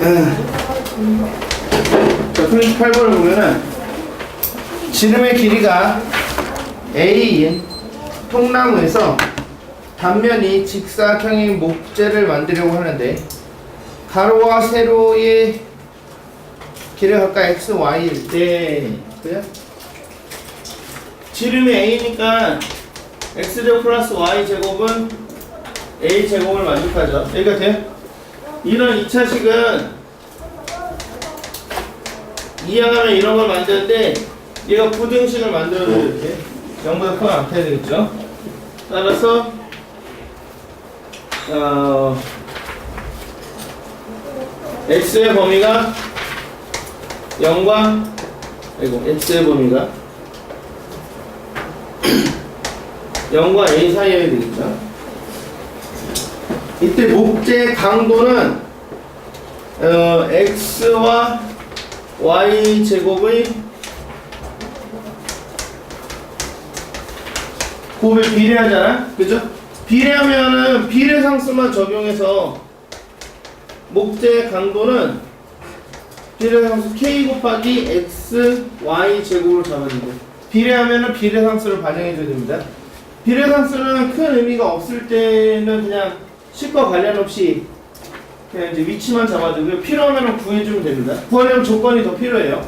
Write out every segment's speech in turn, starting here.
자, 38번을 보면은 지름의 길이가 A인 통나무에서 단면이 직사각형인 목재를 만들려고 하는데 가로와 세로의 길이 각각 x, y일 때 그래? 지름이 a니까 x제곱 플러스 y제곱은 a제곱을 만족하죠. 여기가 돼요? 이런 2차식은 이해하면 이런 걸 만드는데 얘가 부등식을 만들어줘요. 이렇게 0보다 크면 안 타야 되겠죠. 따라서 x의 범위가 0과 x의 범위가 0과 a 사이여야 되겠죠. 이때 목재의 강도는 x와 y 제곱의 곱에 비례하잖아, 그죠? 비례하면은 비례상수만 적용해서 목재의 강도는 비례상수 k 곱하기 x, y 제곱으로 잡아주고 비례하면은 비례상수를 반영해줘야 됩니다. 비례상수는 큰 의미가 없을 때는 그냥 식과 관련 없이 그냥 이제 위치만 잡아주고요. 필요하면 구해주면 됩니다. 구하려면 조건이 더 필요해요.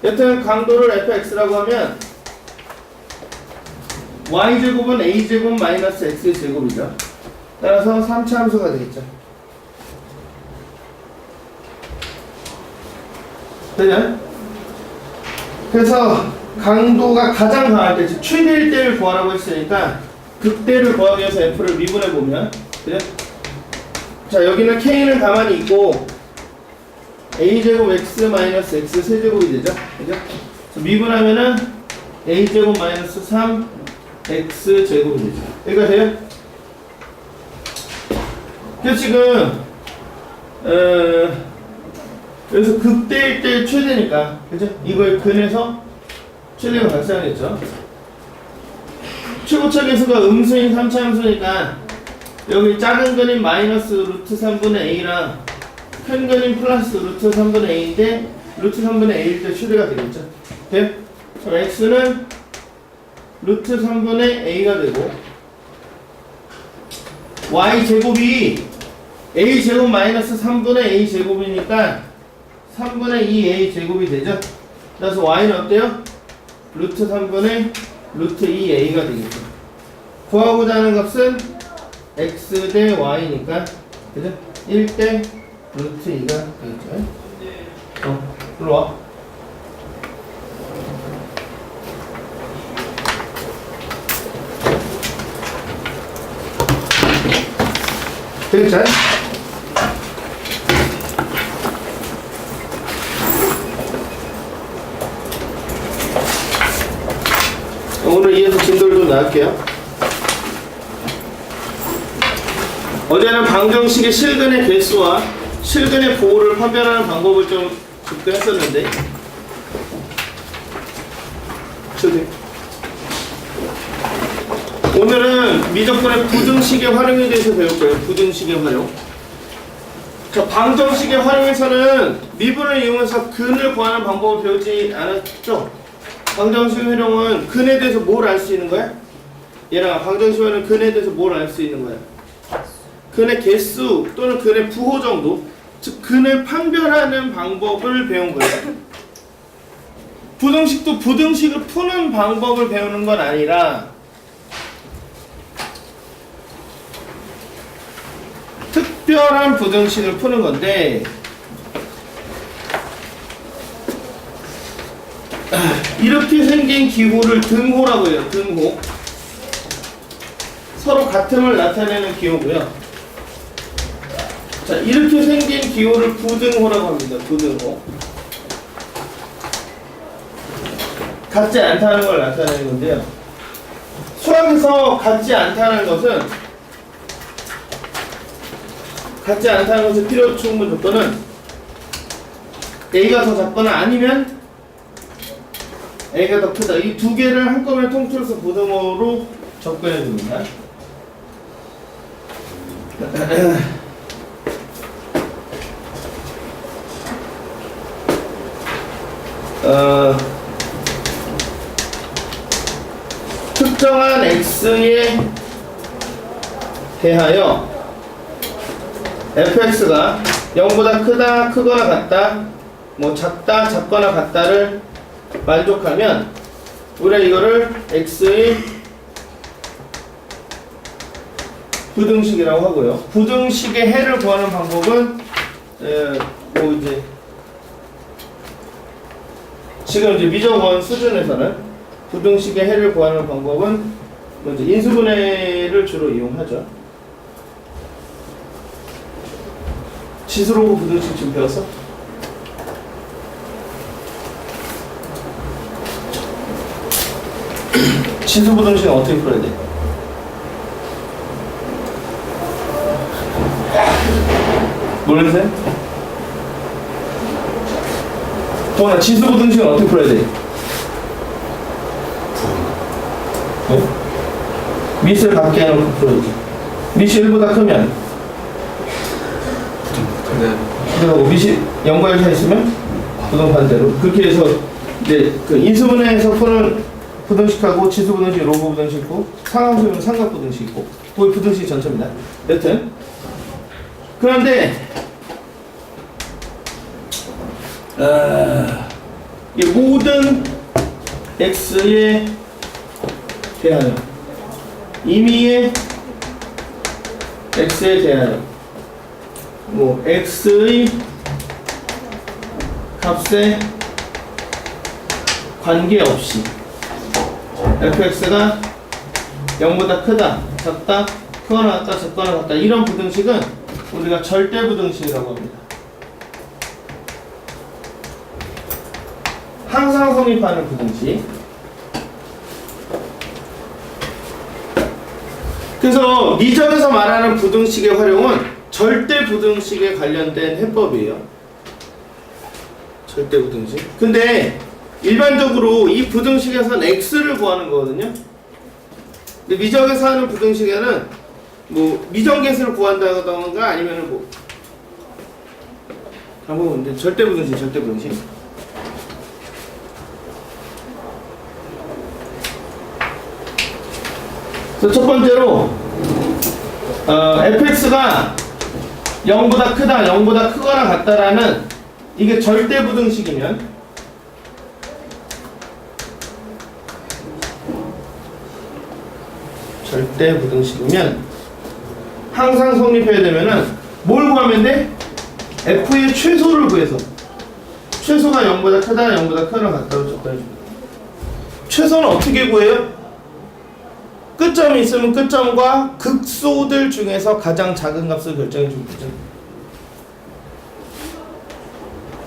여튼 강도를 fx라고 하면 y제곱은 a제곱 마이너스 x제곱이죠. 따라서 3차 함수가 되겠죠. 되냐? 그래서 강도가 가장 강할 때, 즉 최대일 때를 구하라고 했으니까 극대를 구하기 위해서 f를 미분해보면 그래? 자, 여기는 k는 가만히 있고 a제곱 x 마이너스 x 세제곱이 되죠. 그죠? 미분하면은 a제곱 마이너스 3 x 제곱이 되죠. 여기가 돼요? 그래서 지금 여기서 극대일 때 최대니까, 그죠? 이걸 근해서 최대가 발생하겠죠. 최고차 계수가 음수인 3차 함수니까 여기 작은 근인 마이너스 루트 3분의 a랑 큰 근인 플러스 루트 3분의 a인데 루트 3분의 a일 때 최대가 되겠죠. 돼요? 그럼 x는 루트 3분의 a가 되고 y제곱이 a제곱 마이너스 3분의 a제곱이니까 3분의 2a 제곱이 되죠. 그래서 y는 어때요? 루트 3분의 루트 2a가 되겠죠. 구하고자 하는 값은 x 대 y니까 그죠? 1 대 루트 2가 되겠죠. 일로 와. 되겠죠? 오늘 이어서 진도를 좀 나갈게요. 어제는 방정식의 실근의 개수와 실근의 보호를 판별하는 방법을 좀 접근했었는데 오늘은 미적분의 부등식의 활용에 대해서 배울 거예요. 부등식의 활용. 자, 방정식의 활용에서는 미분을 이용해서 근을 구하는 방법을 배우지 않았죠? 방정식 활용은 근에 대해서 뭘 알 수 있는 거야? 얘랑 방정식 활용은 근에 대해서 뭘 알 수 있는 거야? 근의 개수 또는 근의 부호 정도, 즉 근을 판별하는 방법을 배운 거예요. 부등식도 부등식을 푸는 방법을 배우는 건 아니라 특별한 부등식을 푸는 건데 이렇게 생긴 기호를 등호라고 해요. 등호. 서로 같음을 나타내는 기호고요. 자, 이렇게 생긴 기호를 부등호라고 합니다. 부등호. 같지 않다는 걸 나타내는 건데요. 수학에서 같지 않다는 것은 필요 충분 조건은 A가 더 작거나 아니면 A가 더 크다. 이 두 개를 한꺼번에 통틀어서 부등호로 접근해 줍니다. 특정한 x에 대하여 fx가 0보다 크다, 크거나 같다, 뭐 작다, 작거나 같다를 만족하면 우리가 이거를 x의 부등식이라고 하고요. 부등식의 해를 구하는 방법은 뭐 이제 지금 이제 미적원 수준에서는 부등식의 해를 구하는 방법은 뭐 이제 인수분해를 주로 이용하죠. 지수로그 부등식 지금 배웠어? 지수 부등식은 어떻게 풀어야 돼? 모르세요? 동원아, 지수 부등식은 어떻게 풀어야 돼? 네? 밑을 같게 해놓고 풀어야지. 밑이 1보다 크면 그리고 밑이 0과 1 사이 있으면 부등 반대로 그렇게 해서 이제 그 인수분해에서 푸는 부등식하고 지수 부등식, 로그 부등식 있고 상함수는 삼각 부등식 있고 그게 부등식 전체입니다. 여튼 그런데 이 모든 x에 대하여 임의의 x에 대하여 뭐 x의 값에 관계없이 fx가 0보다 크다, 작다, 크거나 같다, 작거나 같다 이런 부등식은 우리가 절대 부등식이라고 합니다. 항상 성립하는 부등식. 그래서 미적에서 말하는 부등식의 활용은 절대 부등식에 관련된 해법이에요. 절대 부등식. 근데 일반적으로 이 부등식에서는 x를 구하는 거거든요. 근데 미적에서 하는 부등식에는 뭐 미정계수를 구한다던가 아니면은 뭐 방법인데 절대 부등식, 절대 부등식. 그래서 첫 번째로 fx가 0보다 크다, 0보다 크거나 같다라는 이게 절대 부등식이면 절대 부등식이면 항상 성립해야 되면은 뭘 구하면 돼? f의 최소를 구해서 최소가 0보다 크다, 0보다 크거나 같다고 적당해줍니다. 최소는 어떻게 구해요? 끝점이 있으면 끝점과 극소들 중에서 가장 작은 값을 결정해 주면 되죠.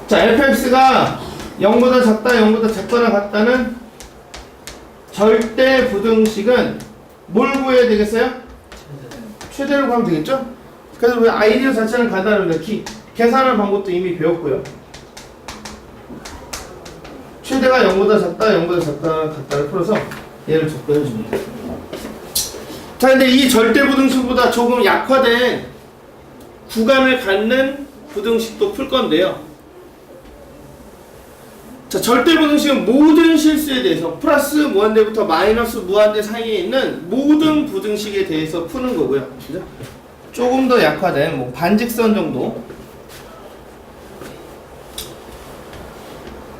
자, fx가 0보다 작다, 0보다 작거나 같다는 절대 부등식은 뭘 구해야 되겠어요? 최대를 구하면 되겠죠? 그래서 우리 아이디어 자체는 간단합니다. 계산하는 방법도 이미 배웠고요. 최대가 0보다 작다, 0보다 작다, 같다를 풀어서 얘를 접근해 줍니다. 자, 근데 이 절대 부등식보다 조금 약화된 구간을 갖는 부등식도 풀 건데요. 자, 절대 부등식은 모든 실수에 대해서 플러스 무한대부터 마이너스 무한대 사이에 있는 모든 부등식에 대해서 푸는 거고요. 그죠? 조금 더 약화된 뭐 반직선 정도.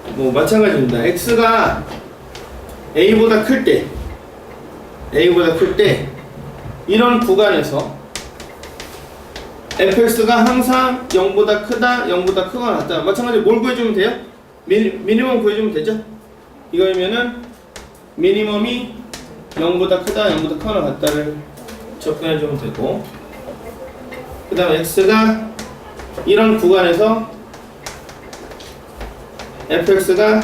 뭐 마찬가지입니다. x가 a보다 클 때 이런 구간에서 fx가 항상 0보다 크다, 0보다 크거나 같다. 마찬가지로 뭘 구해주면 돼요? 미니멈 구해주면 되죠? 이거면은 미니멈이 0보다 크다, 0보다 크거나 같다를 접근해주면 되고, 그 다음에 x가 이런 구간에서 fx가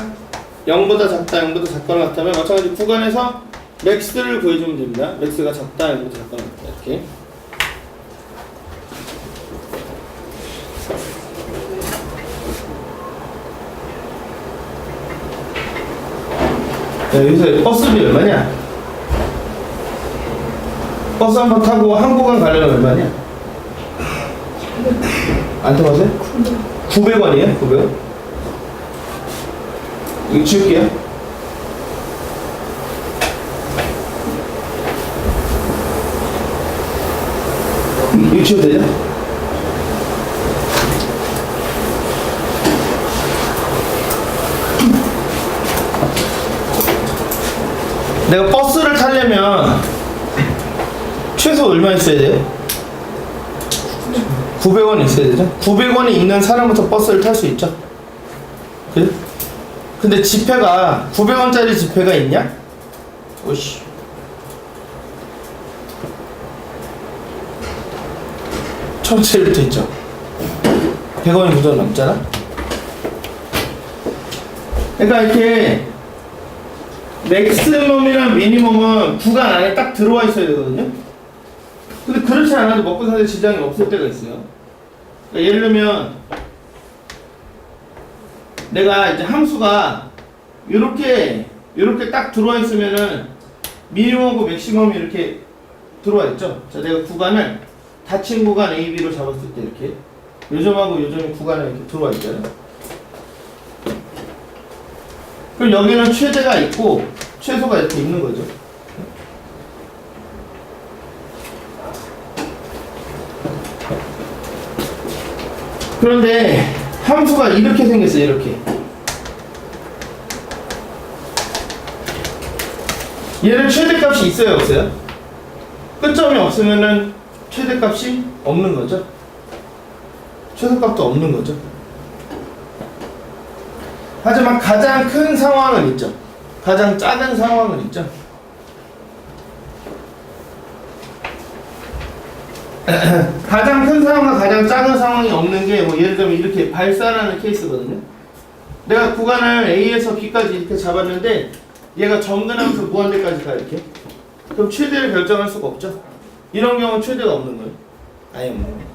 0보다 작다, 0보다 작거나 같다면 마찬가지로 구간에서 맥스를 구해주면 됩니다. 맥스가 작다, 0보다 작거나 같다. 이렇게. 야, 여기서 버스비 얼마냐? 버스 한 번 타고 한 구간 가려면 얼마냐? 안 타봤어요? 900원이에요? 900원? 이거 지울게요. 이거 지워도 되죠? 내가 버스를 타려면 최소 얼마 있어야 돼요? 900원 있어야 되죠? 900원이 있는 사람부터 버스를 탈 수 있죠? 그래? 근데 지폐가 900원짜리 지폐가 있냐? 오씨. 천원짜리부터 있죠? 100원이 무조건 남잖아? 그러니까 이렇게 맥시멈이랑 미니멈은 구간 안에 딱 들어와 있어야 되거든요? 근데 그렇지 않아도 먹고 사는 지장이 없을 때가 있어요. 그러니까 예를 들면 내가 이제 함수가 이렇게 딱 들어와 있으면은 미니멈하고 맥시멈이 이렇게 들어와 있죠. 자, 내가 구간을 닫힌 구간 A, B로 잡았을 때 이렇게 요점하고 요점이 구간에 이렇게 들어와 있잖아요. 그럼 여기는 최대가 있고 최소가 이렇게 있는 거죠. 그런데 함수가 이렇게 생겼어요. 이렇게. 얘는 최대값이 있어요, 없어요? 끝점이 없으면은 최대값이 없는 거죠. 최소값도 없는 거죠. 하지만 가장 큰 상황은 있죠. 가장 작은 상황은 있죠. 가장 큰 상황과 가장 작은 상황이 없는 게 뭐 예를 들면 이렇게 발산하는 케이스거든요. 내가 구간을 A에서 B까지 이렇게 잡았는데 얘가 점근하면서 무한대까지 가 이렇게. 그럼 최대를 결정할 수가 없죠. 이런 경우는 최대가 없는 거예요. 아예 없는 거예요.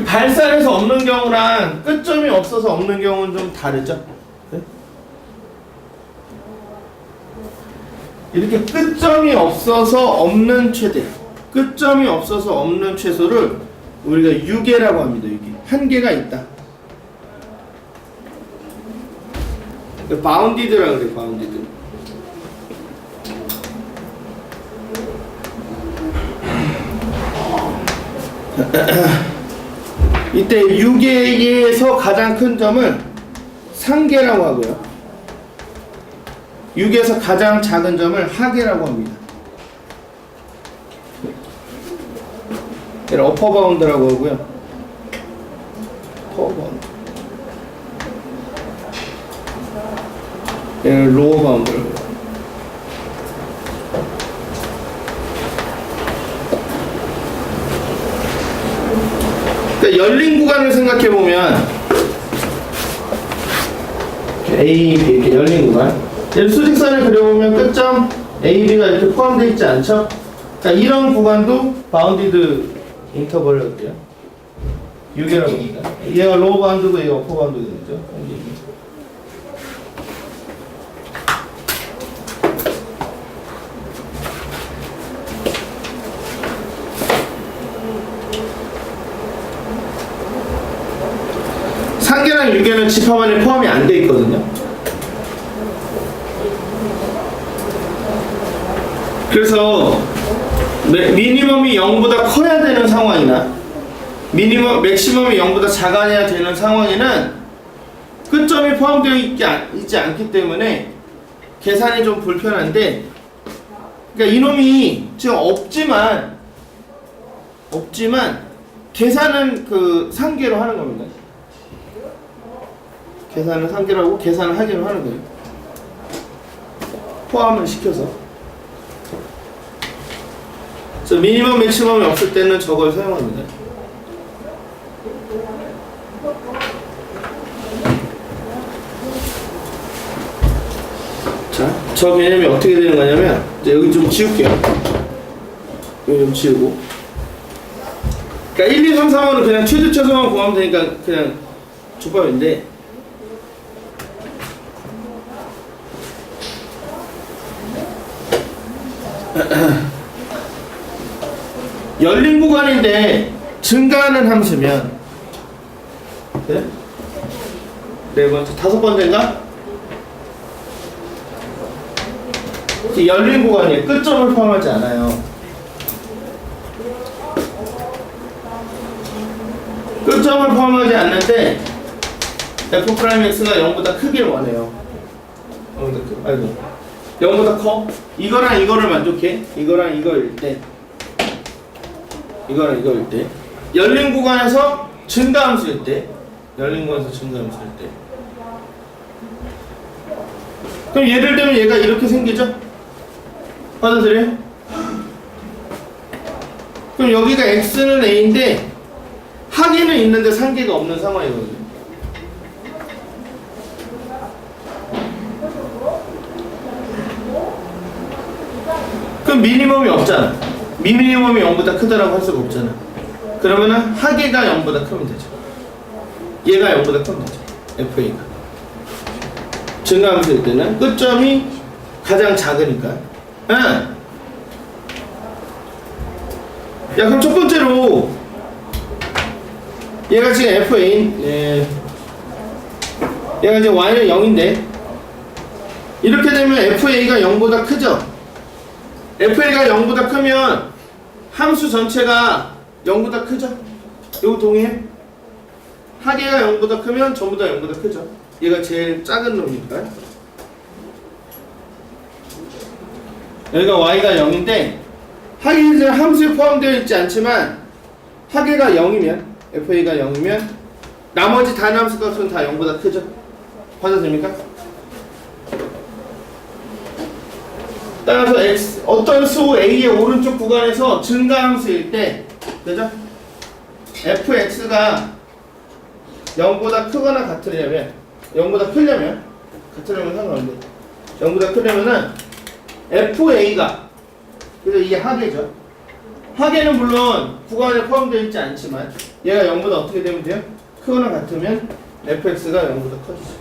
발산해서 없는 경우랑 끝점이 없어서 없는 경우는 좀 다르죠. 네? 이렇게 끝점이 없어서 없는 최대, 끝점이 없어서 없는 최소를 우리가 유계라고 합니다. 유계. 한계가 있다. 바운디드라고 그래요. 바운디드. 이때 유계에서 가장 큰 점은 상계라고 하고요. 유계에서 가장 작은 점을 하계라고 합니다. 얘를 어퍼 바운드라고 하고요. 어퍼 바운드. 얘를 로어 바운드라고 해요. 그러니까 열린 구간을 생각해 보면 A, B 이렇게 열린 구간. 얘를 수직선을 그려보면 끝점 A, B가 이렇게 포함되어 있지 않죠? 그러니까 이런 구간도 바운디드 인터벌을 할게요. 유계라고 합니다. 얘가 로어 바운드고 얘가 어퍼 바운드가 되죠. 상계랑 유계는 집합 안에 포함이 안 돼 있거든요. 그래서 미니멈이 0보다 커야 되는 상황이나 맥시멈이 0보다 작아야 되는 상황에는 끝점이 포함되어 있지 않기 때문에 계산이 좀 불편한데, 그러니까 이놈이 지금 없지만 계산은 그 상계로 하는 겁니다. 계산은 상계로 하고 계산을 하기로 하는 거예요. 포함을 시켜서. 그래서 미니멈 맥시멈이 없을 때는 저걸 사용합니다. 자, 저 개념이 어떻게 되는 거냐면 이제 여기 좀 지울게요. 여기 좀 지우고. 그러니까 1, 2, 3, 4번은 그냥 최대 최소만 구하면 되니까 그냥 족밥인데, 열린 구간인데 증가하는 함수면, 네? 네 번째, 다섯 번째인가? 열린 구간이에요. 끝점을 포함하지 않아요. 끝점을 포함하지 않는데 f'x가 0보다 크길 원해요. 0보다 커? 이거랑 이거를 만족해? 이거랑 이거일 때, 이거랑 이거일 때, 열린 구간에서 증가함수일 때, 열린 구간에서 증가함수일 때. 그럼 예를 들면 얘가 이렇게 생기죠? 받아들여요? 그럼 여기가 x는 a인데 하계는 있는데 상계가 없는 상황이거든요. 그럼 미니멈이 없잖아. 미니멈이 0보다 크다라고 할 수가 없잖아. 그러면은 하계가 0보다 크면 되죠. 얘가 0보다 크면 되죠. FA가. 증가함수일 때는 끝점이 가장 작으니까. 응. 야, 그럼 첫 번째로 얘가 지금 FA인, 얘가 지금 Y는 0인데 이렇게 되면 FA가 0보다 크죠? FA가 0보다 크면 함수 전체가 0보다 크죠? 이거 동의해? 하계가 0보다 크면 전부 다 0보다 크죠? 얘가 제일 작은 놈이니까. 여기가 Y가 0인데 하계는 함수에 포함되어 있지 않지만 하계가 0이면 FA가 0이면 나머지 단함수 값은 다 0보다 크죠? 받아들입니까? 따라서 X, 어떤 수 A의 오른쪽 구간에서 증가함수일 때, 그죠? fx가 0보다 크거나 같으려면, 0보다 크려면, 같으려면 상관없는데, 0보다 크려면은 fa가, 그래서 이게 하계죠. 하계는 물론 구간에 포함되어 있지 않지만, 얘가 0보다 어떻게 되면 돼요? 크거나 같으면 fx가 0보다 커지죠.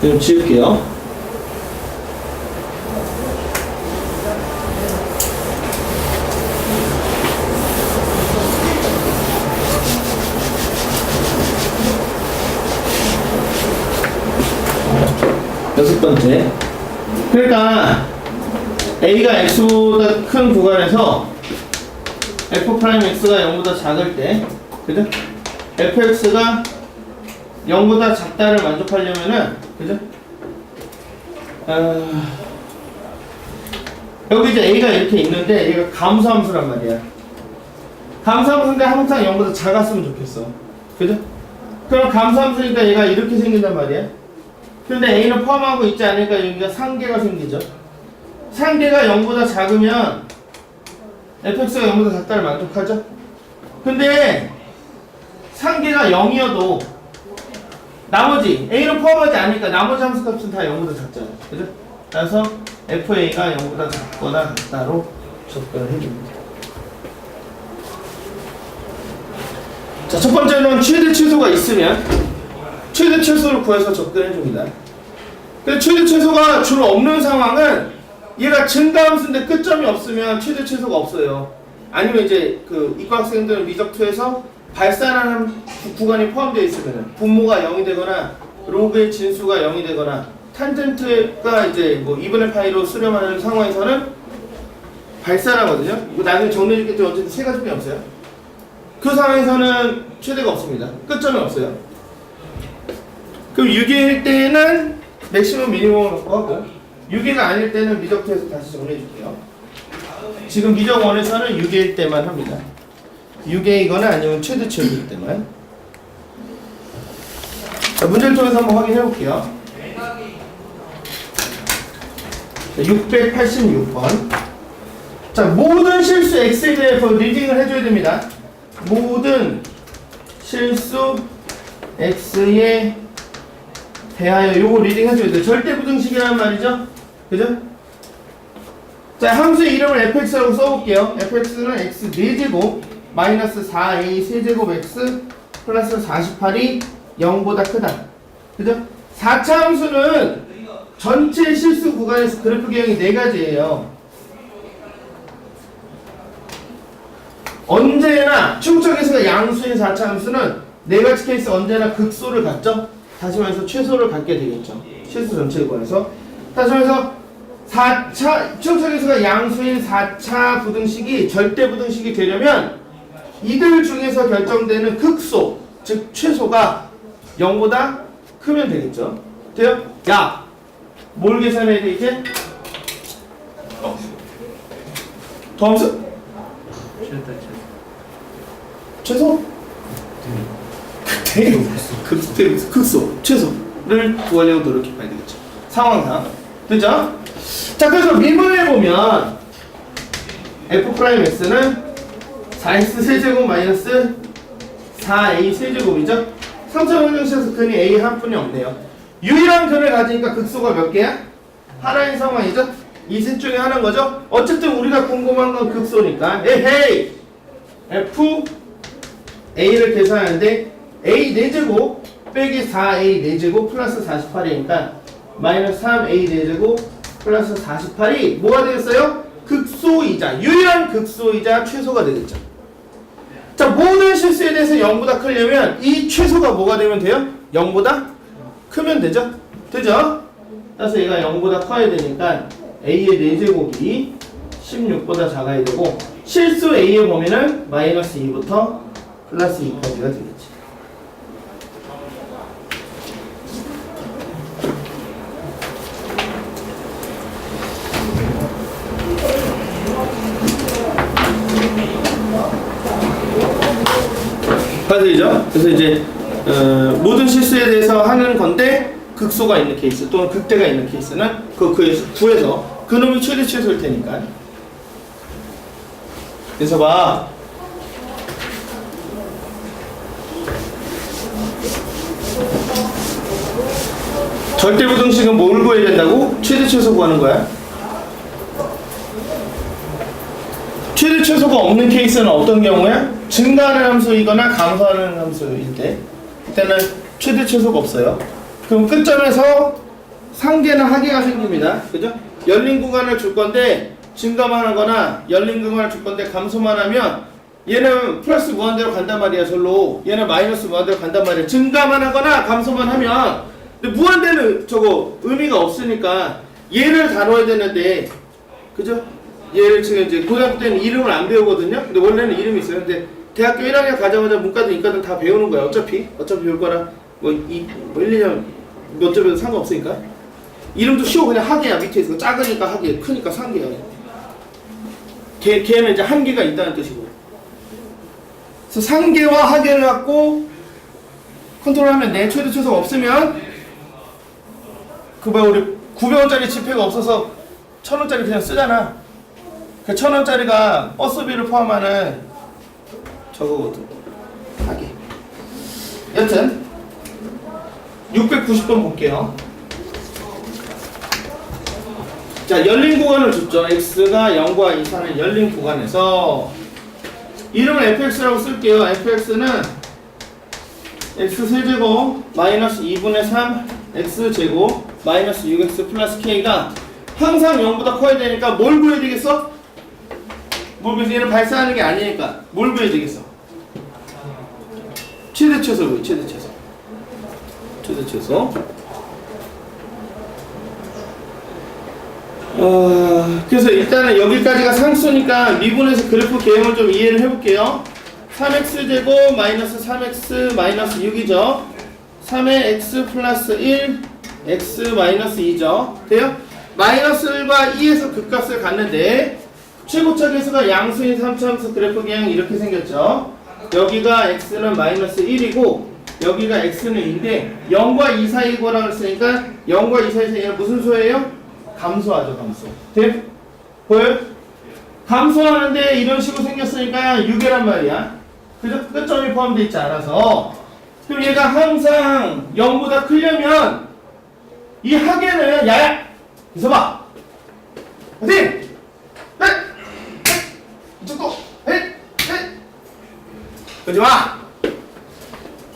좀 지울게요. 여섯 번째. 그러니까 A가 X보다 큰 구간에서 F'X가 0보다 작을 때, 그죠? fx가 0보다 작다를 만족하려면은, 그죠? 여기 이제 A가 이렇게 있는데 얘가 감소함수란 말이야. 감소함수인데 항상 0보다 작았으면 좋겠어. 그죠? 그럼 감소함수니까 얘가 이렇게 생긴단 말이야. 근데 A는 포함하고 있지 않으니까 여기가 상계가 생기죠. 상계가 0보다 작으면 fx가 0보다 작다를 만족하죠. 근데 상계가 0이어도 나머지 A는 포함하지 않으니까 나머지 함수 값은 다 0보다 작잖아요. 그죠? 그래서 FA가 0보다 작거나 같다로 접근을 해줍니다. 자, 첫 번째는 최대 최소가 있으면 최대 최소를 구해서 접근해줍니다. 근데 최대 최소가 주로 없는 상황은 얘가 증가함수인데 끝점이 없으면 최대 최소가 없어요. 아니면 이제 그 이과 학생들은 미적2에서 발산하는 구간이 포함되어 있으면 분모가 0이 되거나 로그의 진수가 0이 되거나 탄젠트가 이제 뭐 2분의 파이로 수렴하는 상황에서는 발산하거든요. 이거 나중에 정리해줄겠지만 어쨌든 세 가지밖에 없어요. 그 상황에서는 최대가 없습니다. 끝점이 없어요. 그럼 6일 때는 맥시멈 미니멈을 갖고 하고 6일가 아닐 때는 미적2에서 다시 정리해줄게요. 지금 미적1에서는 6일 때만 합니다. 6A거나 아니면 최대 최소일 때만. 자, 문제를 통해서 한번 확인해 볼게요. 686번. 자, 모든 실수 X에 대해서 리딩을 해줘야 됩니다. 모든 실수 X에 대하여 요거 리딩 해줘야 돼요. 절대부등식이라는 말이죠. 그죠? 자, 함수의 이름을 fx라고 써볼게요. fx는 x 4제곱 마이너스 4a 세제곱 x 플러스 48이 0보다 크다. 그죠? 4차 함수는 전체 실수 구간에서 그래프 개형이 4가지예요. 언제나 최고차 계수가 양수인 4차 함수는 네 가지 케이스 언제나 극소를 갖죠. 다시 말해서 최소를 갖게 되겠죠. 최소 전체에 관해서 다시 말해서 4차 최고차 계수가 양수인 4차 부등식이 절대 부등식이 되려면 이들 중에서 결정되는 극소 즉 최소가 0보다 크면 되겠죠. 돼요? 야! 뭘 계산해야 돼 이제? 더함수? 최소? 극소 최소를 구하려고 노력해봐야 되겠죠. 상황상 됐죠? 자 그래서 미분해보면 f'x는 4x 세제곱 마이너스 4a 세제곱이죠. 3차 방정식에서 근이 a 한 뿐이 없네요. 유일한 근을 가지니까 극소가 몇 개야? 하나인 상황이죠. 이 셋 중에 하나인 거죠. 어쨌든 우리가 궁금한 건 극소니까 에헤이 f a를 계산하는데 a 4제곱 빼기 4a 4제곱 플러스 48이니까 마이너스 3a 4제곱 플러스 48이 뭐가 되겠어요? 극소이자 유일한 극소이자 최소가 되겠죠. 자 모든 실수에 대해서 0보다 크려면 이 최소가 뭐가 되면 돼요? 0보다 크면 되죠? 되죠? 그래서 얘가 0보다 커야 되니까 a의 4제곱이 16보다 작아야 되고 실수 a의 범위는 마이너스 2부터 플러스 2까지가 되겠지. 파들이죠? 그래서 이제 모든 실수에 대해서 하는 건데 극소가 있는 케이스 또는 극대가 있는 케이스는 그에서 구해서 그놈이 최대 최소일 테니까. 그래서 봐. 절대부등식은 뭘 구해야 된다고? 최대 최소 구하는 거야. 최대 최소가 없는 케이스는 어떤 경우야? 증가하는 함수이거나 감소하는 함수일 때 그때는 최대 최소가 없어요. 그럼 끝점에서 상계나 하계가 생깁니다. 그죠? 열린 구간을 줄 건데 증가만 하거나 열린 구간을 줄 건데 감소만 하면 얘는 플러스 무한대로 간단 말이야. 절로 얘는 마이너스 무한대로 간단 말이야. 증가만 하거나 감소만 하면 근데 무한대는 저거 의미가 없으니까 얘를 다뤄야 되는데 그죠? 얘를 지금 이제 고등학교 때는 이름을 안 배우거든요. 근데 원래는 이름이 있어요. 근데 대학교 1학년 가자마자 문과든 이과든 다 배우는 거야. 어차피 배울 거라 뭐 1, 2년 몇 점에도 상관없으니까. 이름도 쉬워. 그냥 하계야. 밑에 있어. 작으니까 하계, 크니까 상계야. 걔는 이제 한계가 있다는 뜻이고. 그래서 상계와 하계를 갖고 컨트롤하면 내 최대 최소가 없으면 그 뭐야 우리 900원짜리 지폐가 없어서 1000원짜리 그냥 쓰잖아. 그 1000원짜리가 버스비를 포함하는 저거거든. 하계. 여튼 690번 볼게요. 자, 열린 구간을 줬죠. x가 0과 2 사는 열린 구간에서 이름을 fx라고 쓸게요. fx는 x세제곱 마이너스 2분의 3 x제곱 마이너스 6x 플러스 k가 항상 0보다 커야 되니까 뭘 구해야 되겠어? 뭘 구해서 얘는 발사하는 게 아니니까 뭘 구해야 되겠어? 최대 최소, 최대 최소. 최대 최소. 그래서 일단은 여기까지가 상수니까 미분해서 그래프 개형을 좀 이해를 해볼게요. 3x제곱 마이너스 3x 마이너스 6이죠. 3의 x 플러스 1 x 마이너스 2죠. 돼요? 마이너스 1과 2에서 극값을 갖는데 최고차 계수가 양수인 3차함수 그래프 개형이 이렇게 생겼죠. 여기가 x는 마이너스 1이고 여기가 x는 2인데 0과 2 사이 거라고 했으니까 0과 2 사이에서 얘는 무슨 수예요? 감소하죠. 감소. 돼? 보여요? 감소하는데 이런 식으로 생겼으니까 6이란 말이야. 그죠? 끝점이 포함되어 있지 않아서 그럼 얘가 항상 0보다 크려면 이 하계는 야야! 있어봐! 어디? 네! 이쪽도! 네! 그러지 마!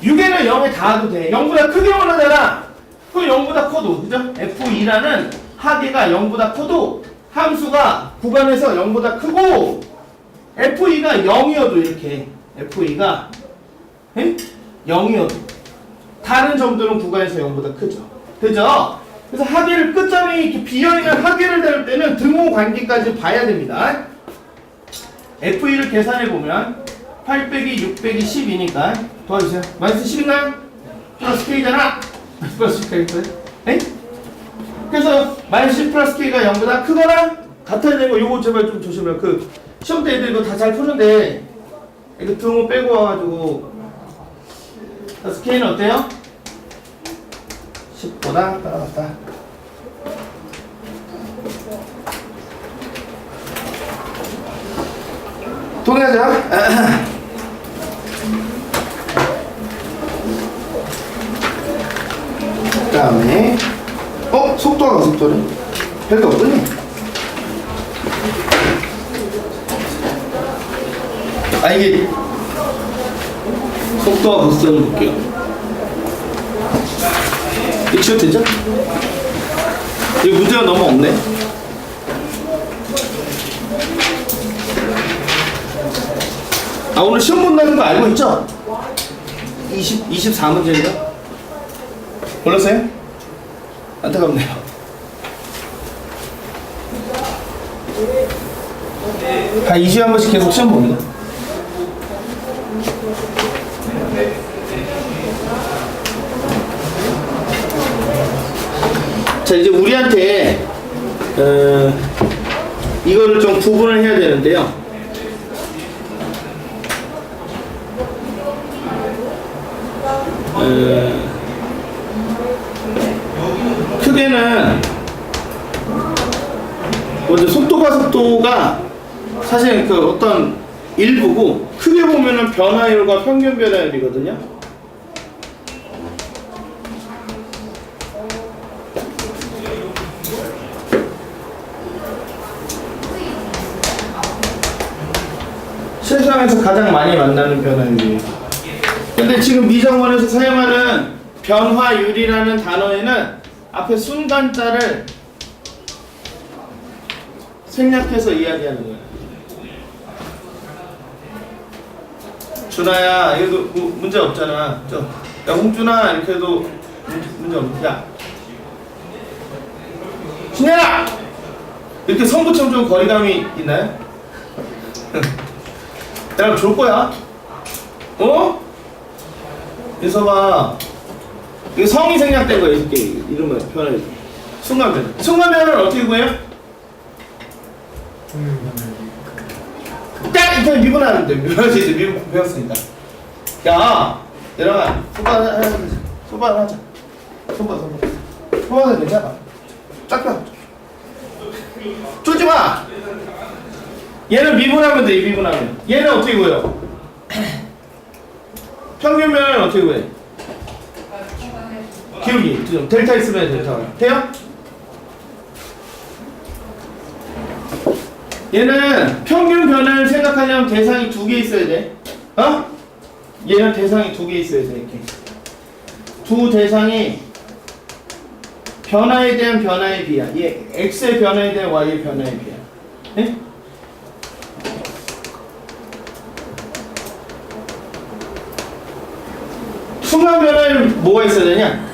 6에는 0에 닿아도 돼. 0보다 크게 원하잖아. 그럼 0보다 커도. 그죠? F2라는 하계가 0보다 커도 함수가 구간에서 0보다 크고 FE가 0이어도 이렇게 FE가 0이어도 다른 점들은 구간에서 0보다 크죠. 그죠? 그래서 합의를 끝점이 이렇게 비어있는 합의를 다룰 때는 등호 관계까지 봐야 됩니다. FE를 계산해 보면 8 빼기 6 빼기 10이니까 도와주세요. 마이너스 10인가요? 플러스 K잖아. 플러스 K 그래? 그래서 마이너스 10 플러스 K가 0보다 크거나 같아야 되는 거 요거 제발 좀 조심해요. 그 시험 때 애들 이거 다 잘 푸는데 이거 등호 빼고 와가지고 플러스 K는 어때요? 10보다 따라갔다. 동의하자. 그 다음에 속도가 속도래? 별거 없더니? 이게 속도가 속도를 볼게요. 이거 지워도 되죠? 이거 문제가 너무 없네. 오늘 시험 본다는 거 알고 있죠? 24문제인가? 몰랐어요? 안타깝네요. 한 2주에 한 번씩 계속 시험 봅니다. 자, 이제 우리한테 이거를 좀 구분을 해야 되는데요. 크게는 먼저 속도가 사실 그 어떤 일부고 크게 보면은 변화율과 평균 변화율이거든요. 세상에서 가장 많이 만나는 변화율이에요. 근데 지금 미정원에서 사용하는 변화율이라는 단어에는 앞에 순간자를 생략해서 이야기하는 거예요. 준아야, 이거 문제 없잖아. 야, 홍준아, 이렇게 해도 문제 없는. 야, 신현아! 이렇게 성부처럼 좀 거리감이 있나요? 내가 줄 거야. 인서봐. 이게 성이 생략된 거야, 이렇게. 이름을 표현해. 순간변화. 순간변화를 어떻게 구해요? 딱! 이렇게 미분하는데. 미분하지, 이제 미분 배웠으니까. 야! 내려가. 소반 하자. 소반은 괜찮아. 쫙 펴. 쪼지 마! 얘는 미분하면 돼, 미분하면. 얘는 어떻게 구해요? 평균 변화는 어떻게 구해? 기울기. 델타 있으면 델타가 돼요? 얘는 평균 변화를 생각하려면 대상이 2개 있어야 돼. 얘는 대상이 2개 있어야 돼. 이렇게. 두 대상이 변화에 대한 변화의 비야. 얘 x의 변화에 대한 y의 변화의 비야. 네? 순간 변화에 뭐가 있어야 되냐?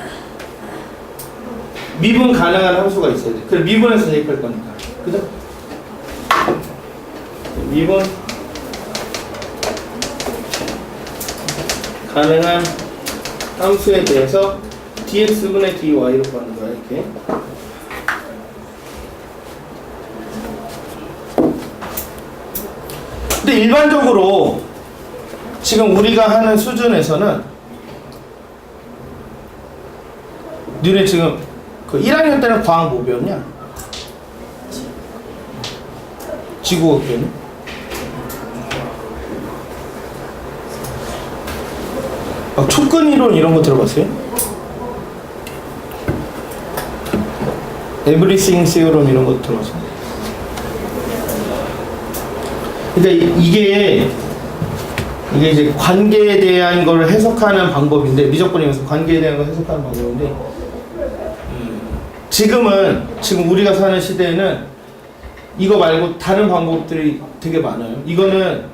미분 가능한 함수가 있어야 돼. 그래 미분해서 대입할 거니까. 그죠? 미분 가능한 함수에 대해서 dx분의 dy로 구하는 거야, 이렇게. 근데 일반적으로 지금 우리가 하는 수준에서는 너네 지금 그 1학년 때는 과학 뭐 배웠냐? 지구과학 배웠냐? 촉근이론 이런 거 들어봤어요? Everything theorem 이런 거 들어봤어요? 그러니까 이게 이제 관계에 대한 걸 해석하는 방법인데, 미적분이면서 관계에 대한 걸 해석하는 방법인데, 지금 우리가 사는 시대에는 이거 말고 다른 방법들이 되게 많아요. 이거는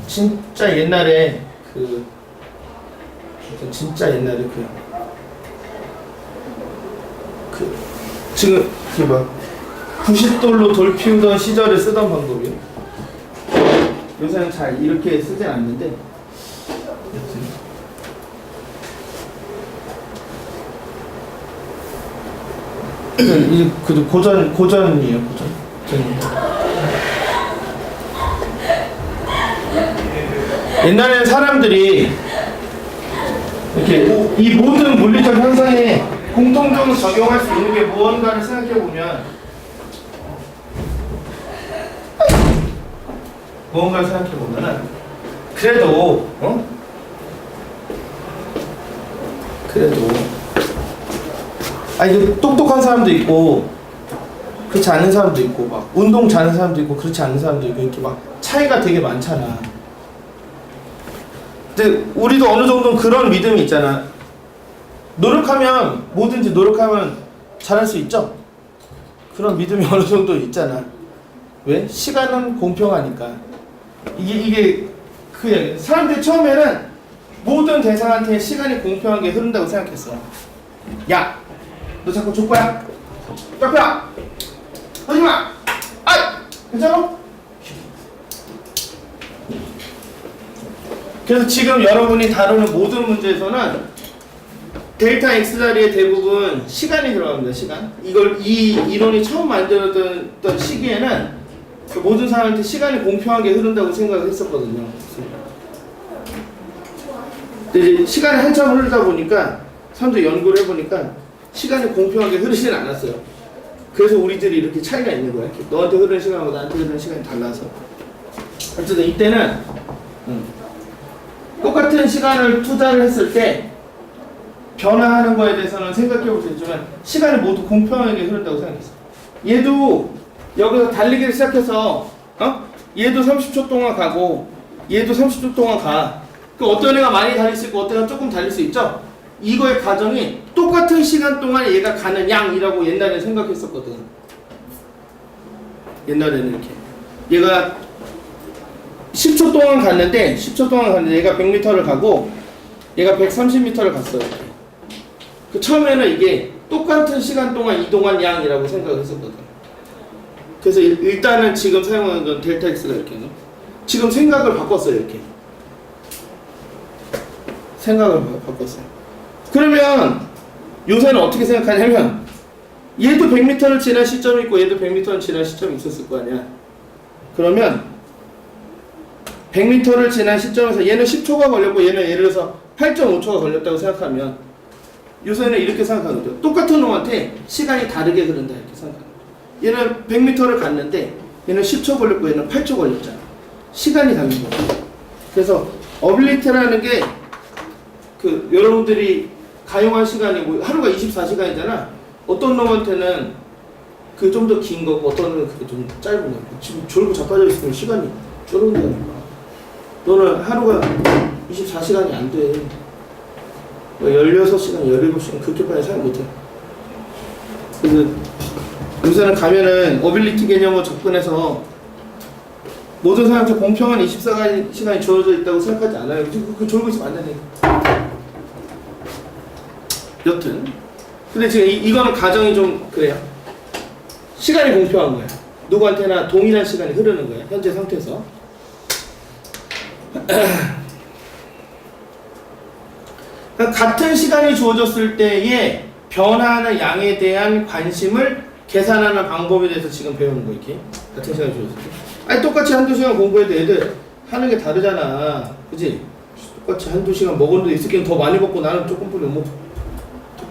진짜 옛날에 진짜 옛날에 지금 막 90돌로 돌 피우던 시절에 쓰던 방법이에요. 요새는 잘 이렇게 쓰진 않는데 이제 고전이에요. 고전. 옛날에는 사람들이 이렇게 이 모든 물리적 현상에 공통적으로 적용할 수 있는 게 무언가를 생각해 보면 그래도 이게 똑똑한 사람도 있고 그렇지 않은 사람도 있고 막 운동 잘하는 사람도 있고 그렇지 않은 사람도 있고 이렇게 막 차이가 되게 많잖아. 근데 우리도 어느 정도는 그런 믿음이 있잖아. 뭐든지 노력하면 잘할 수 있죠? 그런 믿음이 어느 정도 있잖아. 왜? 시간은 공평하니까. 이게 그 얘기. 사람들이 처음에는 모든 대상한테 시간이 공평하게 흐른다고 생각했어. 야! 너 자꾸 족보야? 뼈뼈야! 하지마! 아이! 괜찮아? 그래서 지금 여러분이 다루는 모든 문제에서는 델타 x 자리에 대부분 시간이 들어갑니다. 시간. 이 이론이 처음 만들어졌던 시기에는 그 모든 사람한테 시간이 공평하게 흐른다고 생각을 했었거든요. 근데 이제 시간이 한참 흐르다 보니까 사람들이 연구를 해보니까 시간이 공평하게 흐르지는 않았어요. 그래서 우리들이 이렇게 차이가 있는 거야. 너한테 흐르는 시간하고 나한테 흐르는 시간이 달라서. 어쨌든 이때는 똑같은 시간을 투자를 했을 때 변화하는 거에 대해서는 생각해 볼 수 있지만 시간이 모두 공평하게 흐른다고 생각했어. 얘도 여기서 달리기를 시작해서 얘도 30초 동안 가고 얘도 30초 동안 가. 그 어떤 애가 많이 달릴 수 있고 어떤 애가 조금 달릴 수 있죠? 이거의 과정이 똑같은 시간 동안 얘가 가는 양이라고 옛날에 생각했었거든. 옛날에는 이렇게 얘가 10초 동안 갔는데 얘가 100m를 가고 얘가 130m를 갔어요. 그 처음에는 이게 똑같은 시간 동안 이동한 양이라고 생각을 했었거든. 그래서 일단은 지금 사용하는 건 델타 x가 이렇게 지금 생각을 바꿨어요. 이렇게 생각을 바꿨어요. 그러면 요새는 어떻게 생각하냐면 얘도 100m를 지난 시점이 있고 얘도 100m를 지난 시점이 있었을 거 아니야. 그러면 100m를 지난 시점에서 얘는 10초가 걸렸고 얘는 예를 들어서 8.5초가 걸렸다고 생각하면 요새는 이렇게 생각하거든요. 똑같은 놈한테 시간이 다르게 흐른다 이렇게 생각합니다. 얘는 100m를 갔는데 얘는 10초 걸렸고 얘는 8초 걸렸잖아. 시간이 다른 거예요. 그래서 어빌리티라는 게 여러분들이 가용한 시간이 뭐 하루가 24시간이잖아. 어떤 놈한테는 그게 좀 더 긴 거고 어떤 놈은 그게 좀 짧은 거고. 지금 졸고 자빠져 있으면 시간이 쫄은다니까. 너는 하루가 24시간이 안 돼. 16시간, 17시간 그렇게 빨리 생각 못해. 그래서 요새는 가면은 어빌리티 개념으로 접근해서 모든 사람한테 공평한 24시간이 주어져 있다고 생각하지 않아요. 그 졸고 있으면 안 되니까. 여튼 근데 지금 이거는 가정이 좀 그래요. 시간이 공평한 거야. 누구한테나 동일한 시간이 흐르는 거야. 현재 상태에서. 같은 시간이 주어졌을 때의 변화하는 양에 대한 관심을 계산하는 방법에 대해서 지금 배우는 거 이렇게. 같은 시간이 주어졌을 때. 아니 똑같이 한두 시간 공부해도 애들 하는 게 다르잖아. 그치? 똑같이 한두 시간 먹었는데 이 새끼는 더 많이 먹고 나는 조금 뿐이 뭐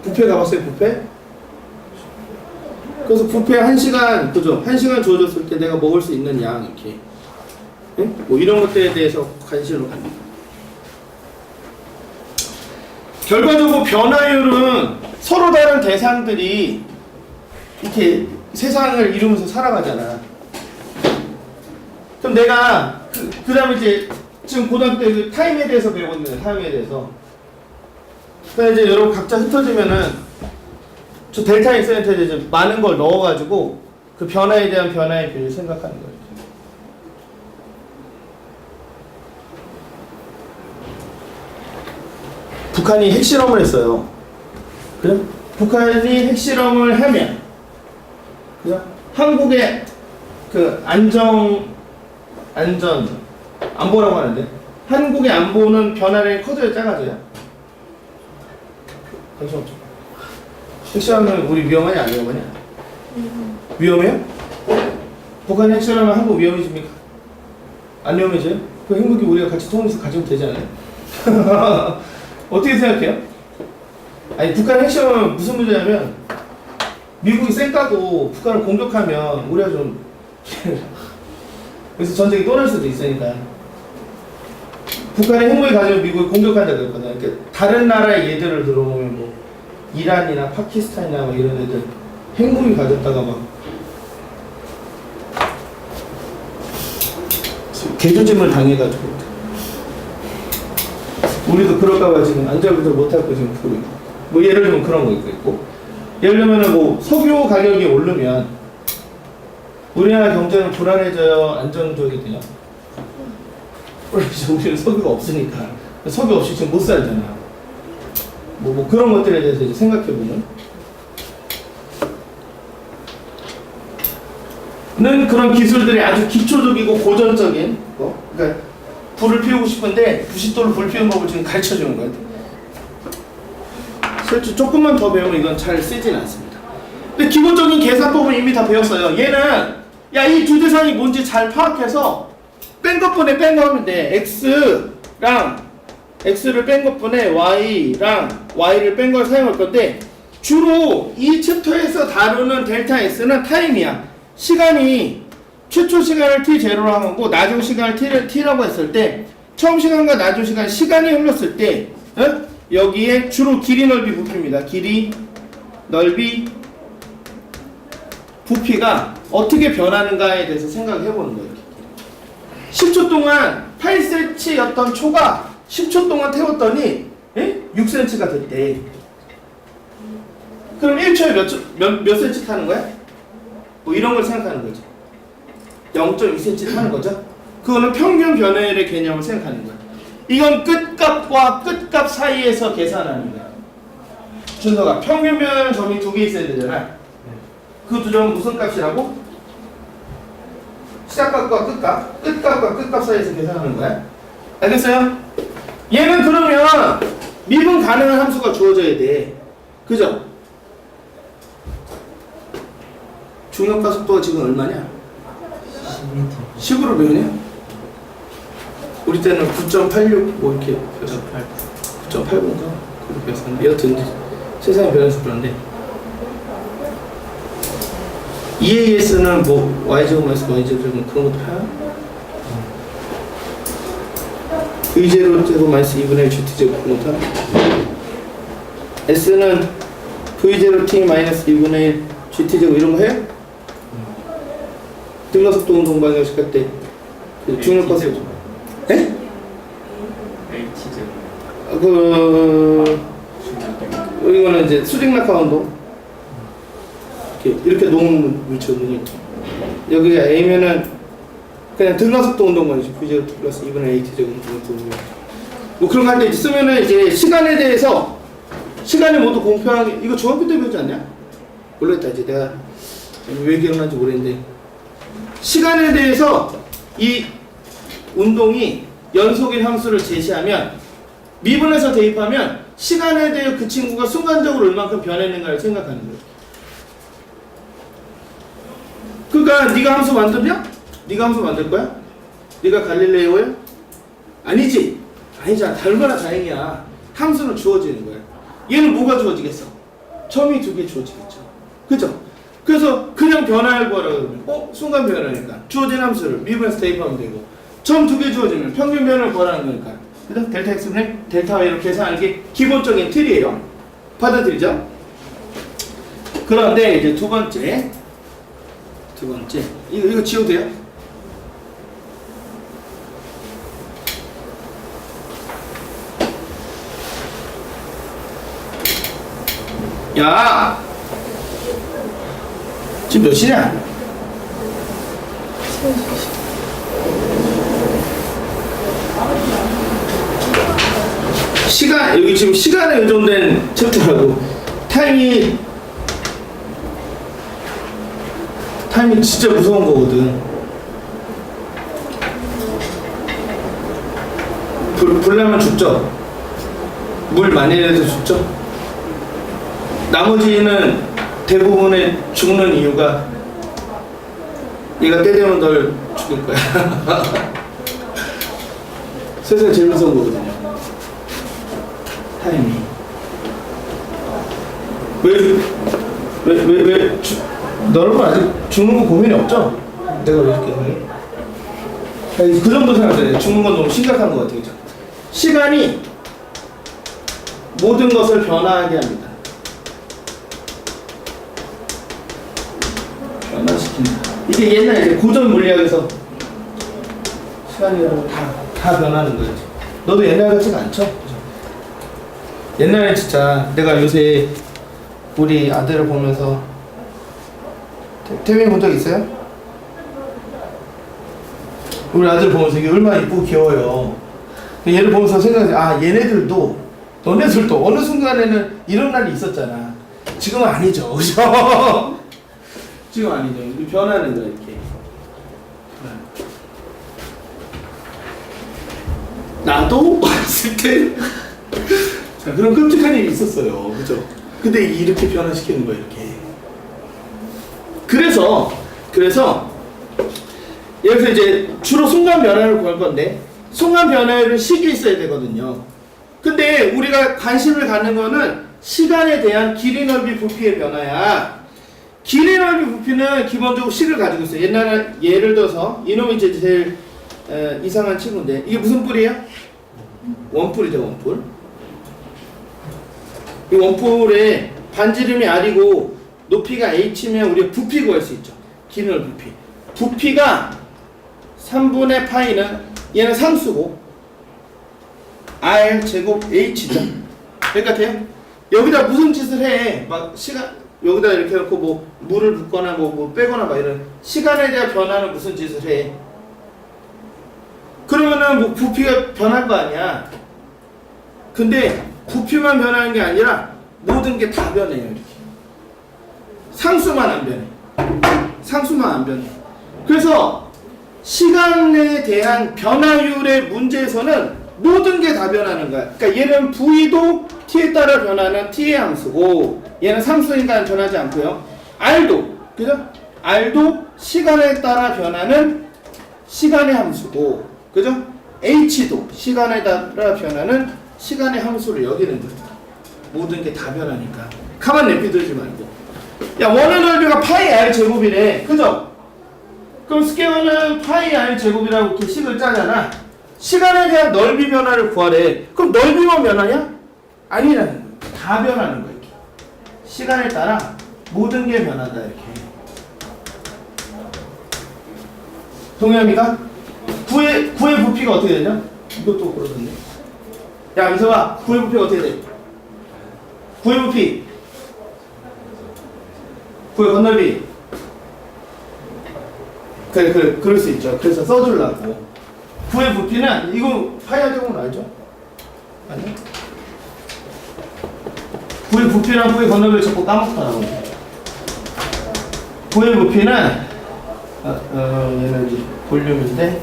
뷔페 가봤어요? 뷔페? 그래서 뷔페 1시간 그죠? 1시간 주어졌을 때 내가 먹을 수 있는 양 이렇게 응? 뭐 이런 것들에 대해서 관심을 갖는 거야. 결과적으로 변화율은 서로 다른 대상들이 이렇게 세상을 이루면서 살아가잖아. 그럼 내가 그 다음에 이제 지금 고등학교 때 그 타임에 대해서 배웠는데 타임에 대해서 그래서 이제 여러분 각자 흩어지면은 저 델타 x한테 이제 많은 걸 넣어가지고 그 변화에 대한 변화의 비율을 생각하는 거예요. 북한이 핵실험을 했어요. 그래? 북한이 핵실험을 하면, 그죠? 한국의 그 안보라고 하는데, 한국의 안보는 변화량이 커져야 작아져요? 관심 없죠? 핵실험은 우리 위험하냐, 안 위험하냐? 위험해요? 북한이 핵실험을 한국 위험해집니까? 안 위험해져요? 그 핵무기 우리가 같이 통일해서 가지면 되지 않아요? 어떻게 생각해요? 아니, 북한 핵실험은 무슨 문제냐면, 미국이 쌩까고 북한을 공격하면 우리가 좀 그래서 전쟁이 또 날 수도 있으니까. 북한의 핵무기 가지고 미국을 공격한다 그랬거든요. 그러니까 다른 나라의 예들을 들어보면 뭐 이란이나 파키스탄이나 뭐 이런 애들 핵무기 가졌다가 막 개조짐을 당해가지고 우리도 그럴까봐 지금 안전부터 못하고 지금 보고 있고, 뭐 예를 들면 그런 거 있고, 예를 들면은 뭐 석유 가격이 오르면 우리나라 경제는 불안해져요, 안정적이 돼요? 우리는 석유가 없으니까. 석유 없이 지금 못 살잖아요. 뭐 그런 것들에 대해서 이제 생각해보면 그런 기술들이 아주 기초적이고 고전적인 거. 그러니까 불을 피우고 싶은데 90도로 불 피우는 법을 지금 가르쳐주는 거예요. 실제 조금만 더 배우면 이건 잘 쓰진 않습니다. 근데 기본적인 계산법은 이미 다 배웠어요. 얘는 야, 이 두 대상이 뭔지 잘 파악해서 뺀 것분에 뺀 거 하면 돼. X를 뺀 것분에 Y를 뺀 걸 사용할 건데, 주로 이 챕터에서 다루는 델타 S는 타임이야. 시간이 최초 시간을 t0로 한 거고 나중 시간을 t라고 했을 때, 처음 시간과 나중 시간이 흘렀을 때 여기에 주로 길이, 넓이, 부피입니다. 길이, 넓이, 부피가 어떻게 변하는가에 대해서 생각해 보는 거예요. 10초 동안 8cm였던 초가 10초 동안 태웠더니 6cm가 됐대. 그럼 1초에 몇 cm 타는 거야? 뭐 이런 걸 생각하는 거죠. 0.2cm 타는 거죠. 그거는 평균 변화율의 개념을 생각하는 거야. 이건 끝값과 끝값 사이에서 계산하는 거야. 준서가 평균 변화율 점이 두 개 있어야 되잖아. 그 두 점은 무슨 값이라고? 시작값과 끝값과 끝값 사이에서 계산하는 거야. 알겠어요? 얘는 그러면 미분 가능한 함수가 주어져야 돼. 그죠? 중력가 속도가 지금 얼마냐? 10으로 배우냐? 우리 때는 9.86 뭐 이렇게 9.80인가? 그렇게 배웠었는데, 여튼 세상이 변해서 그런데 EAS는 뭐 Y제곱 마이너스 Y제곱 그런 것도 해요? V제곱 제곱 마이너스 2분의 1 GT제곱 그런 것도 해요? S는 V제곱 T 마이너스 2분의 1 GT제곱 이런 거 해요? 등가속도 운동 방정식 할 때 중력가 속도 에? 이거는 이제 수직 낙하 운동 이렇게 놓은 위치 운동이 있죠. 여기가 A면은 그냥 등가속도 운동만이죠. V제곱 플러스 2분의 AT제곱 뭐 그런 거 할 때 쓰면은 이제 시간에 대해서 시간을 모두 공평하게, 이거 중학교 때 배우지 않냐? 모르겠다. 이제 내가 왜 기억나는지 모르겠는데, 시간에 대해서 이 운동이 연속인 함수를 제시하면 미분해서 대입하면 시간에 대해 그 친구가 순간적으로 얼만큼 변했는가를 생각하는 거예요. 그러니까 네가 함수 만들냐? 네가 함수 만들 거야? 네가 갈릴레오야? 아니지? 아니잖아. 얼마나 다행이야. 함수는 주어지는 거야. 얘는 뭐가 주어지겠어? 점이 두 개 주어지겠죠. 그죠? 그래서 그냥 변화를 구하라 그러면 순간 변화니까 주어진 함수를 미분해서 대입하면 되고, 점 두 개 주어지면 평균 변화를 구하라는 거니까. 그래서 델타 X분의 델타 Y로 계산하는 게 기본적인 틀이에요. 받아들이죠? 그런데 이제 두 번째 이거 지워도 돼요? 야! 지금 몇 시냐? 시간 여기 지금 시간에 의존된 챕터라고. 타임이 진짜 무서운 거거든. 불 나면 죽죠. 물 많이 내서 죽죠. 나머지는 대부분의 죽는 이유가 얘가 때 되면 널 죽일 거야. 세상에 제일 무서운 거거든요. 타임이. 왜 너는 아직 죽는 거 고민이 없죠? 내가 왜 이렇게 해? 그 정도 생각해. 죽는 건 너무 심각한 것 같아요. 시간이 모든 것을 변화하게 합니다. 변화시킨다. 이게 옛날 이제 고전 물리학에서 시간이라는 거 다 변하는 거예요. 너도 옛날 같지가 않죠? 옛날에 진짜 내가 요새 우리 아들을 보면서 태민이 본 적 있어요? 우리 아들 보면서 이게 얼마나 이쁘고 귀여워요. 얘를 보면서 생각해, 아 얘네들도 너네들도 어느 순간에는 이런 날이 있었잖아. 지금은 아니죠, 그죠? 지금 아니죠. 변하는 거야 이렇게. 나도 어렸을 때 자, 그런 끔찍한 일이 있었어요, 그죠? 근데 이렇게 변화시키는 거야 이렇게. 그래서 여기서 이제 주로 순간 변화를 구할 건데 순간 변화에는 식이 있어야 되거든요. 근데 우리가 관심을 갖는 거는 시간에 대한 길이, 넓이, 부피의 변화야. 길이, 넓이, 부피는 기본적으로 식을 가지고 있어요. 옛날에 예를 들어서 이놈이 이제 제일 이상한 친구인데 이게 무슨 뿔이에요? 원뿔이죠, 원뿔. 이 원뿔에 반지름이 R이고 높이가 H면 우리가 부피 구할 수 있죠. 길이, 넓이, 부피. 부피가 3분의 파이는 얘는 상수고 R 제곱 H죠. 똑같아요? 여기다 무슨 짓을 해? 막 시간 여기다 이렇게 놓고 뭐 물을 붓거나 뭐 빼거나 막 이런 시간에 대한 변화는 무슨 짓을 해? 그러면은 뭐 부피가 변할 거 아니야. 근데 부피만 변하는 게 아니라 모든 게 다 변해요. 이렇게 상수만 안 변해. 상수만 안 변해. 그래서 시간에 대한 변화율의 문제에서는 모든 게 다 변하는 거야. 그러니까 얘는 V도 T에 따라 변하는 T의 함수고 얘는 상수니까 변하지 않고요. R도 그죠? R도 시간에 따라 변하는 시간의 함수고 그죠? H도 시간에 따라 변하는 시간의 함수를 여기는 거예요. 모든 게 다 변하니까 가만 내비두지 말고 야 원의 넓이가 파이 R 제곱이래 그죠? 그럼 스퀘어는 파이 R 제곱이라고 이렇게 식을 짜잖아. 시간에 대한 넓이 변화를 구하래. 그럼 넓이만 변하냐? 아니라는 거야. 다 변하는 거야. 이렇게. 시간에 따라 모든 게 변하다 이렇게. 동의합니까? 구의 부피가 어떻게 되냐? 이것도 그러던데. 야 민서봐, 구의 부피가 어떻게 돼? 구의 부피. 구의 건널비. 그럴 수 있죠. 그래서 써주려고. 구의 부피는 이거 파이R 제곱은 알죠? 아니요? 구의 부피랑 구의 건널비를 자꾸 까먹더라고. 구의 부피는 얘는 이제 볼륨인데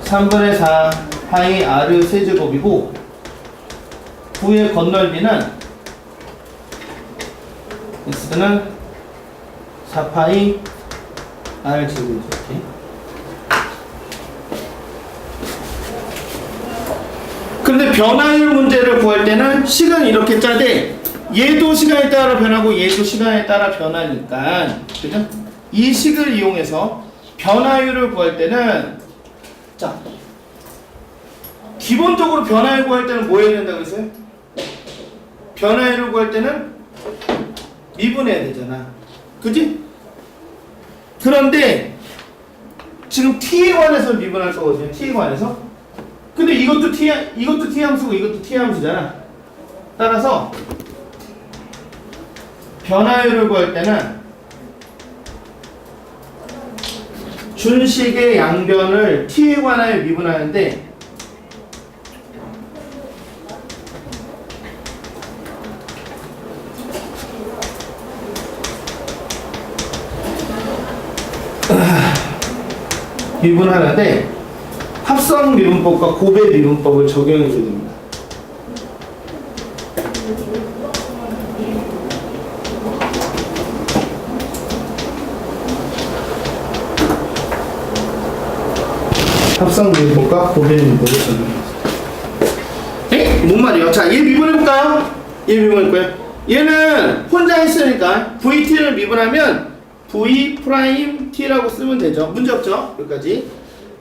3분의 4 파이 R 세제곱이고 구의 건널비는 x는 4파이 R 제곱이죠. 이렇게. 근데 변화율 문제를 구할 때는 식은 이렇게 짜되 얘도 시간에 따라 변하고 얘도 시간에 따라 변하니까 그죠? 이 식을 이용해서 변화율을 구할 때는 자 기본적으로 변화율 구할 때는 뭐 해야 된다고 했어요? 변화율을 구할 때는 미분해야 되잖아. 그지? 그런데 지금 t에 관해서 미분할 거거든요. t에 관해서. 근데 이것도 t 함수고 이것도 t 함수잖아. 따라서 변화율을 구할 때는 준식의 양변을 t에 관하여 미분하는데 미분하는데 합성 미분법과 고배 미분법을 적용해 줘야 됩니다. 합성 미분법과 고배 미분법을 적용해. 에? 뭔 말이에요? 자, 얘 미분해볼까요? 얘 미분해볼까요? 얘는 혼자 있으니까 VT를 미분하면 V 프라임 T라고 쓰면 되죠. 문제 없죠? 여기까지.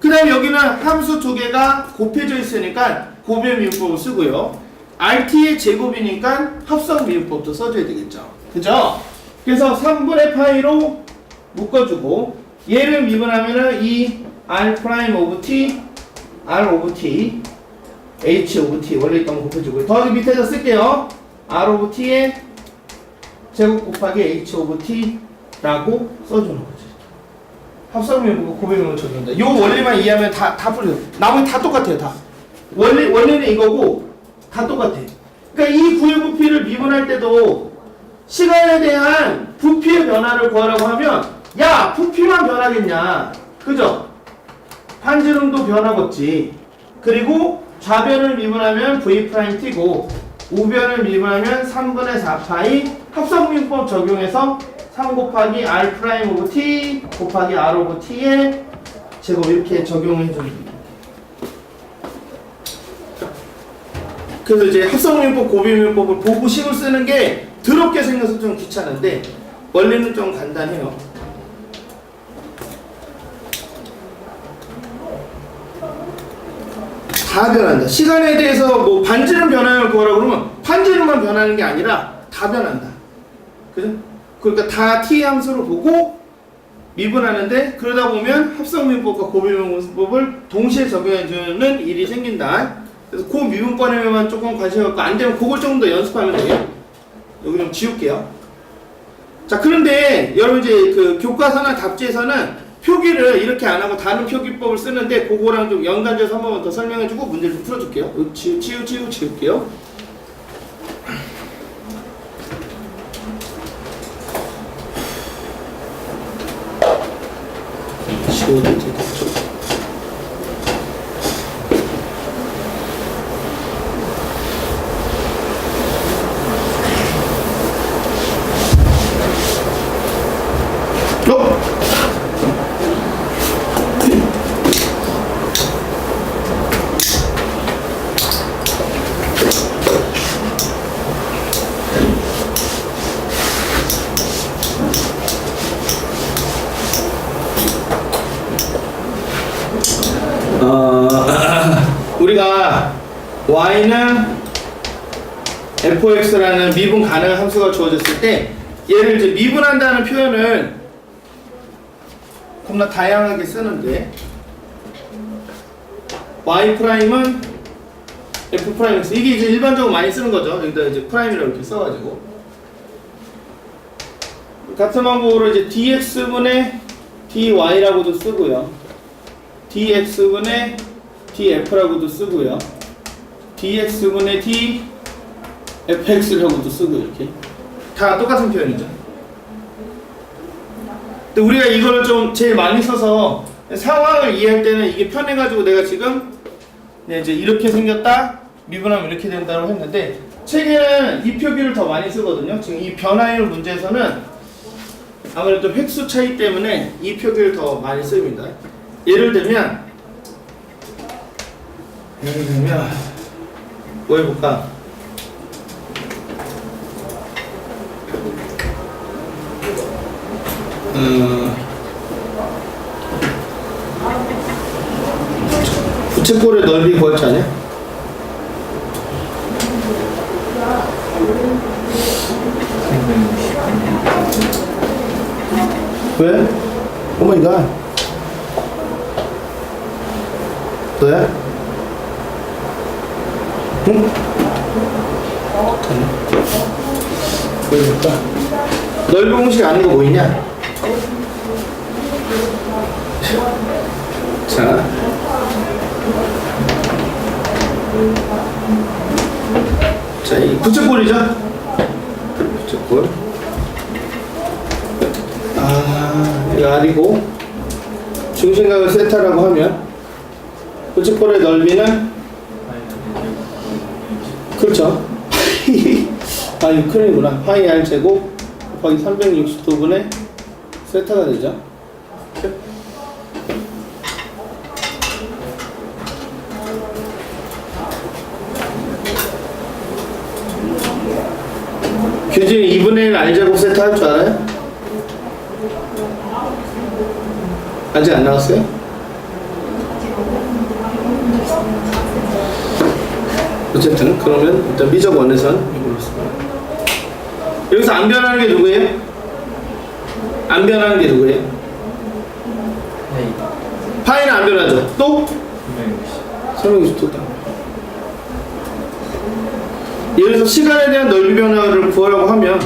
그 다음에 여기는 함수 두 개가 곱해져 있으니까 고배 미분법을 쓰고요. RT의 제곱이니까 합성 미분법도 써줘야 되겠죠. 그죠? 그래서 3분의 파이로 묶어주고 얘를 미분하면은 이 R 프라임 오브 T, R 오브 T, H 오브 T 원래 있던 거 곱해주고 더하기 밑에서 쓸게요. R 오브 T의 제곱 곱하기 H 오브 T라고 써주는 거지. 합성미분법 고배미분법 적용한다. 요 원리만 이해하면 다 풀려. 나머지 다 똑같아요. 다. 원리는 이거고 다 똑같아. 그러니까 이 구의 부피를 미분할 때도 시간에 대한 부피의 변화를 구하라고 하면 야 부피만 변하겠냐. 그죠? 반지름도 변하겠지. 그리고 좌변을 미분하면 V'T고 우변을 미분하면 3분의 4파이 합성미분법 적용해서 3 곱하기 R 프라임 오브 T 곱하기 R 오브 T의 제곱 이렇게 적용해 줍니다. 그래서 이제 합성미분법, 고배미분법을 보고 식을 쓰는 게 더럽게 생겨서 좀 귀찮은데 원리는 좀 간단해요. 다 변한다. 시간에 대해서 뭐 반지름 변화를 구하라고 그러면 반지름만 변하는 게 아니라 다 변한다. 그죠? 그러니까 다 T 함수를 보고 미분하는데 그러다 보면 합성미분법과 고배미분법을 동시에 적용해주는 일이 생긴다. 그래서 그 미분권에만 조금 관심 갖고 안 되면 그걸 조금 더 연습하면 돼요. 여기 좀 지울게요. 자, 그런데 여러분 이제 그 교과서나 답지에서는 표기를 이렇게 안 하고 다른 표기법을 쓰는데 그거랑 좀 연관져서 한 번만 더 설명해주고 문제를 좀 풀어줄게요. 지울게요. 지워도 되겠죠. 우리가 y는 fx라는 미분 가능한 함수가 주어졌을 때 얘를 이제 미분한다는 표현을 겁나 다양하게 쓰는데 y 프라임은 f 프라임x 이게 이제 일반적으로 많이 쓰는 거죠. 여기다 이제 프라임이라고 이렇게 써가지고 같은 방법으로 이제 dx분의 dy라고도 쓰고요. dx분의 df라고도 쓰고요. dx분의 dfx라고도 쓰고 이렇게 다 똑같은 표현이죠. 근데 우리가 이걸 좀 제일 많이 써서 상황을 이해할 때는 이게 편해가지고 내가 지금 이제 이렇게 생겼다 미분하면 이렇게 된다고 했는데 책에는 이 표기를 더 많이 쓰거든요. 지금 이 변화율 문제에서는 아무래도 획수 차이 때문에 이 표기를 더 많이 씁니다. 예를 들면 뭐 해볼까? 부채꼴의 넓이 구할 줄 아냐? 왜? 오마이갓 너야? 응? 보여줄까? 넓이 공식 아는 거 보이냐? 자, 이 부채꼴이죠? 부채꼴. 이 R이고 중심각을 세타라고 하면 부직볼의 넓이는 그렇죠. 아, 유클린이구나. 파이 r 제곱 곱하기 360도분의 세타가 되죠. 규진이 2분의 1 r 제곱 세타 할 줄 알아요? 아직 안 나왔어요? 어쨌든 그러면 일단 미적 원에선 이걸로 씁니다. 여기서 안 변하는 게 누구예요? 안 변하는 게 누구예요? 파이는 안 변하죠. 또? 360도 딱. 예를 들어서 시간에 대한 넓이 변화를 구하라고 하면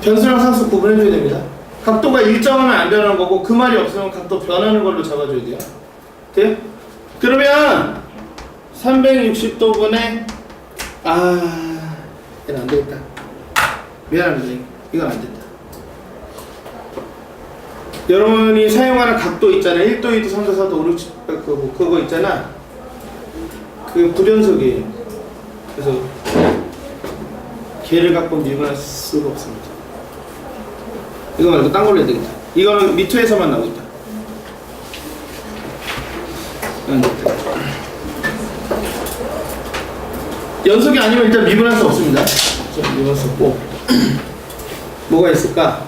변수랑 상수 구분해줘야 됩니다. 각도가 일정하면 안 변하는 거고 그 말이 없으면 각도 변하는 걸로 잡아줘야 돼요. 돼요? 그러면 360도분의 얘는 안 되겠다. 미안합니다. 이건 안 된다. 여러분이 사용하는 각도 있잖아요. 1도, 2도, 3도, 4도, 5, 6, 7, 8, 그거 있잖아. 그게 부변속이에요. 그래서 걔를 갖고 미분할 수가 없습니다. 이거 말고 딴 걸로 해야 되겠다. 이거는 미투에서만 나오겠다. 연속이 아니면 일단 미분할 수 없습니다. 미분할 수 없고 뭐가 있을까?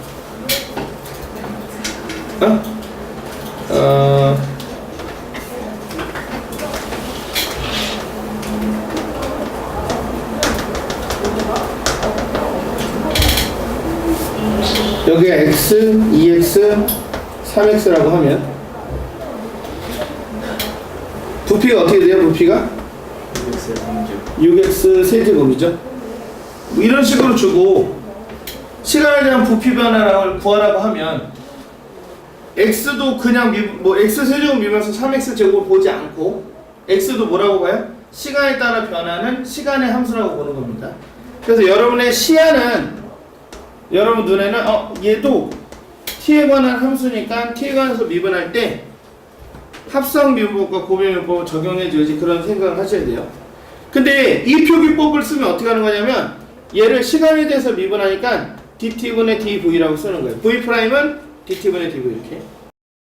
여기에 x, 2x, 3x라고 하면 부피가 어떻게 돼요? 부피가? 6x 세제곱이죠. 이런 식으로 주고 시간에 대한 부피 변화를 구하라고 하면 x도 그냥 x 세제곱 미분해서 3x 제곱을 보지 않고 x도 뭐라고 봐요? 시간에 따라 변하는 시간의 함수라고 보는 겁니다. 그래서 여러분의 시야는 여러분 눈에는 얘도 t에 관한 함수니까 t에 관해서 미분할 때 합성 미분법과 고비 미분법을 적용해 줘야지 그런 생각을 하셔야 돼요. 근데 이 표기법을 쓰면 어떻게 하는 거냐면 얘를 시간에 대해서 미분하니까 dt분의 dv라고 쓰는 거예요. v'은 dt분의 dv 이렇게.